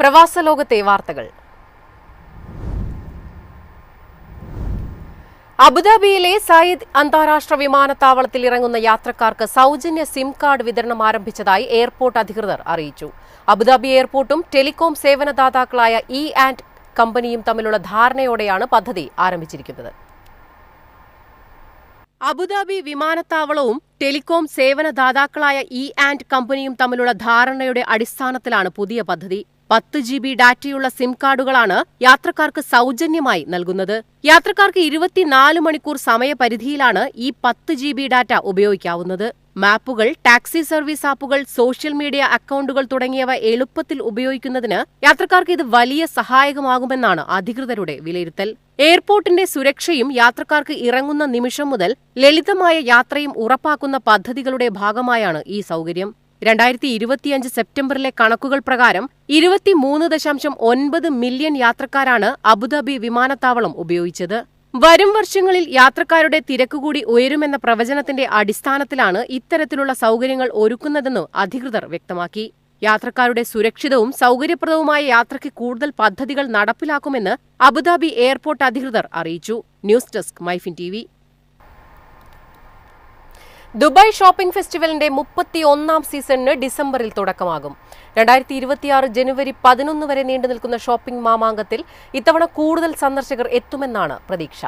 പ്രവാസ ലോകത്തെ വാർത്തകൾ. അബുദാബിയിലെ സയ്യിദ് അന്താരാഷ്ട്ര വിമാനത്താവളത്തിൽ ഇറങ്ങുന്ന യാത്രക്കാർക്ക് സൗജന്യ സിം കാർഡ് വിതരണം ആരംഭിച്ചതായി എയർപോർട്ട് അധികൃതർ അറിയിച്ചു. അബുദാബി എയർപോർട്ടും ടെലികോം സേവനദാതാക്കളായ E&T കമ്പനിയും തമ്മിലുള്ള ധാരണയോടെയാണ് പദ്ധതി ആരംഭിച്ചിരിക്കുന്നത്. അബുദാബി വിമാനത്താവളവും ടെലികോം സേവനദാതാക്കളായ E&T കമ്പനിയും തമ്മിലുള്ള ധാരണയുടെ അടിസ്ഥാനത്തിലാണ് പുതിയ പദ്ധതി. 10 GB ഡാറ്റയുള്ള സിം കാർഡുകളാണ് യാത്രക്കാർക്ക് സൗജന്യമായി നൽകുന്നത്. യാത്രക്കാർക്ക് 24 മണിക്കൂർ സമയപരിധിയിലാണ് ഈ 10 GB ഡാറ്റ ഉപയോഗിക്കാവുന്നത്. മാപ്പുകൾ, ടാക്സി സർവീസ് ആപ്പുകൾ, സോഷ്യൽ മീഡിയ അക്കൗണ്ടുകൾ തുടങ്ങിയവ എളുപ്പത്തിൽ ഉപയോഗിക്കുന്നതിന് യാത്രക്കാർക്ക് ഇത് വലിയ സഹായകമാകുമെന്നാണ് അധികൃതരുടെ വിലയിരുത്തൽ. എയർപോർട്ടിന്റെ സുരക്ഷയും യാത്രക്കാർക്ക് ഇറങ്ങുന്ന നിമിഷം മുതൽ ലളിതമായ യാത്രയും ഉറപ്പാക്കുന്ന പദ്ധതികളുടെ ഭാഗമായാണ് ഈ സൗകര്യം. 2025 സെപ്റ്റംബറിലെ കണക്കുകൾ പ്രകാരം 23.9 മില്യൺ യാത്രക്കാരാണ് അബുദാബി വിമാനത്താവളം ഉപയോഗിച്ചത്. വരും വർഷങ്ങളിൽ യാത്രക്കാരുടെ തിരക്കുകൂടി ഉയരുമെന്ന പ്രവചനത്തിന്റെ അടിസ്ഥാനത്തിലാണ് ഇത്തരത്തിലുള്ള സൗകര്യങ്ങൾ ഒരുക്കുന്നതെന്ന് അധികൃതർ വ്യക്തമാക്കി. യാത്രക്കാരുടെ സുരക്ഷിതവും സൗകര്യപ്രദവുമായ യാത്രയ്ക്ക് കൂടുതൽ പദ്ധതികൾ നടപ്പിലാക്കുമെന്ന് അബുദാബി എയർപോർട്ട് അധികൃതർ അറിയിച്ചു. News desk MyFin TV. Dubai shopping ഫെസ്റ്റിവലിന്റെ 31ാം സീസണിന് ഡിസംബറിൽ തുടക്കമാകും. 2026 ജനുവരി 11 വരെ നീണ്ടുനിൽക്കുന്ന ഷോപ്പിംഗ് മാമാങ്കത്തിൽ ഇത്തവണ കൂടുതൽ സന്ദർശകർ എത്തുമെന്നാണ് പ്രതീക്ഷ.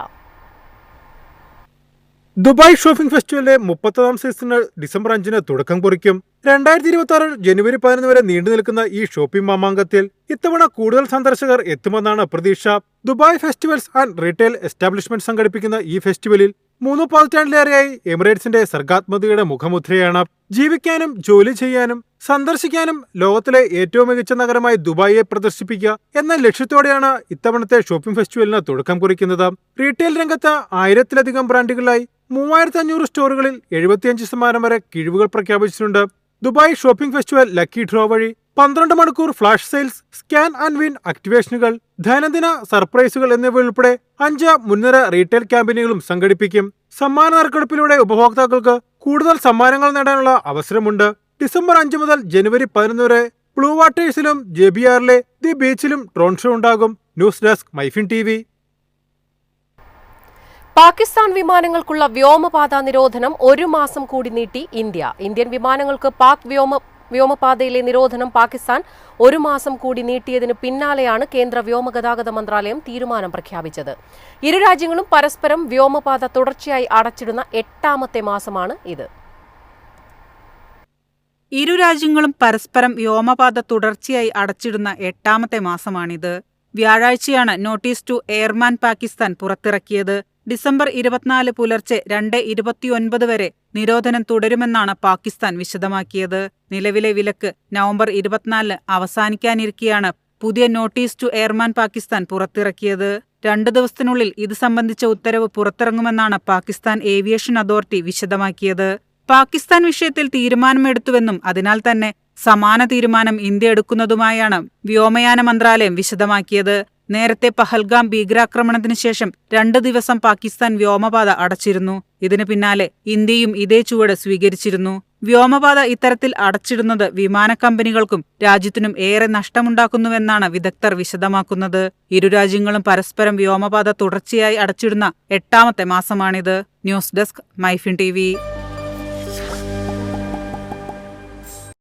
ദുബായ് ഷോപ്പിംഗ് ഫെസ്റ്റിവലിന്റെ 30ാം സീസണിന് ഡിസംബർ 5-ന് തുടക്കം കുറിക്കും. 2026 ജനുവരി 11 വരെ നീണ്ടുനിൽക്കുന്ന ഈ ഷോപ്പിംഗ് മാമാങ്കത്തിൽ ഇത്തവണ കൂടുതൽ സന്ദർശകർ എത്തുമെന്നാണ് പ്രതീക്ഷ. Dubai festivals and retail establishment സംഘടിപ്പിക്കുന്ന ഈ ഫെസ്റ്റിവലിൽ 3 പതിറ്റാണ്ടിലേറെയായി എമിറേറ്റ്സിന്റെ സർഗാത്മകതയുടെ മുഖമുദ്രയാണ്. ജീവിക്കാനും ജോലി ചെയ്യാനും സന്ദർശിക്കാനും ലോകത്തിലെ ഏറ്റവും മികച്ച നഗരമായി ദുബായിയെ പ്രദർശിപ്പിക്കുക എന്ന ലക്ഷ്യത്തോടെയാണ് ഇത്തവണത്തെ ഷോപ്പിംഗ് ഫെസ്റ്റിവലിന് തുടക്കം കുറിക്കുന്നത്. റീറ്റെയിൽ രംഗത്ത് 1000-ലധികം ബ്രാൻഡുകളിലായി 3500 സ്റ്റോറുകളിൽ 75% വരെ കിഴിവുകൾ പ്രഖ്യാപിച്ചിട്ടുണ്ട്. Dubai shopping festival lucky draw വഴി 12 മണിക്കൂർ flash sales, scan and win ആക്ടിവേഷനുകൾ, ദൈനംദിന സർപ്രൈസുകൾ എന്നിവ ഉൾപ്പെടെ 5 മുൻനിര റീറ്റെയിൽ ക്യാമ്പയിനുകളും സംഘടിപ്പിക്കും. സമ്മാന നറുക്കെടുപ്പിലൂടെ ഉപഭോക്താക്കൾക്ക് കൂടുതൽ സമ്മാനങ്ങൾ നേടാനുള്ള അവസരമുണ്ട്. ഡിസംബർ 5 മുതൽ ജനുവരി 11 വരെ ബ്ലൂ വാട്ടേഴ്സിലും JBRലെ ദി ബീച്ചിലും ഡ്രോൺ ഷോ ഉണ്ടാകും. News desk MyFin TV. Pakistan വിമാനങ്ങൾക്കുള്ള വ്യോമപാത നിരോധനം 1 മാസം കൂടി നീട്ടി ഇന്ത്യ. ഇന്ത്യൻ വിമാനങ്ങൾക്ക് പാക് വ്യോമപാതയിലെ നിരോധനം പാകിസ്ഥാൻ 1 മാസം കൂടി നീട്ടിയതിന് പിന്നാലെയാണ് കേന്ദ്ര വ്യോമഗതാഗത മന്ത്രാലയം തീരുമാനം പ്രഖ്യാപിച്ചത്. ഇരു രാജ്യങ്ങളും പരസ്പരം വ്യോമപാത തുടർച്ചയായി അടച്ചിടുന്ന 8ാമത്തെ മാസമാണ് ഇത്. ഇരു രാജ്യങ്ങളും പരസ്പരം വ്യോമപാത തുടർച്ചയായി അടച്ചിടുന്ന 8ാമത്തെ മാസമാണിത്. വ്യാഴാഴ്ചയാണ് നോട്ടീസ് ടു എയർമാൻ പാകിസ്ഥാൻ പുറത്തിറക്കിയത്. ഡിസംബർ 24 പുലർച്ചെ 2:29 വരെ നിരോധനം തുടരുമെന്നാണ് പാകിസ്ഥാൻ വിശദമാക്കിയത്. നിലവിലെ വിലക്ക് നവംബർ 24 അവസാനിക്കാനിരിക്കെയാണ് പുതിയ നോട്ടീസ് ടു എയർമാൻ പാകിസ്ഥാൻ പുറത്തിറക്കിയത്. 2 ദിവസത്തിനുള്ളിൽ ഇത് സംബന്ധിച്ച ഉത്തരവ് പുറത്തിറങ്ങുമെന്നാണ് പാകിസ്ഥാൻ ഏവിയേഷൻ അതോറിറ്റി വിശദമാക്കിയത്. പാകിസ്ഥാൻ വിഷയത്തിൽ തീരുമാനമെടുത്തുവെന്നും അതിനാൽ തന്നെ സമാന തീരുമാനം ഇന്ത്യ എടുക്കുന്നതുമായാണ് വ്യോമയാന മന്ത്രാലയം വിശദമാക്കിയത്. നേരത്തെ പഹൽഗാം ഭീകരാക്രമണത്തിന് ശേഷം 2 ദിവസം പാകിസ്ഥാൻ വ്യോമപാത അടച്ചിരുന്നു. ഇതിന് പിന്നാലെ ഇന്ത്യയും ഇതേ ചുവട് സ്വീകരിച്ചിരുന്നു. വ്യോമപാത ഇത്തരത്തിൽ അടച്ചിടുന്നത് വിമാന കമ്പനികൾക്കും രാജ്യത്തിനും ഏറെ നഷ്ടമുണ്ടാക്കുന്നുവെന്നാണ് വിദഗ്ധർ വിശദമാക്കുന്നത്. ഇരു രാജ്യങ്ങളും പരസ്പരം വ്യോമപാത തുടർച്ചയായി അടച്ചിടുന്ന 8ാമത്തെ മാസമാണിത്. News desk MyFin TV.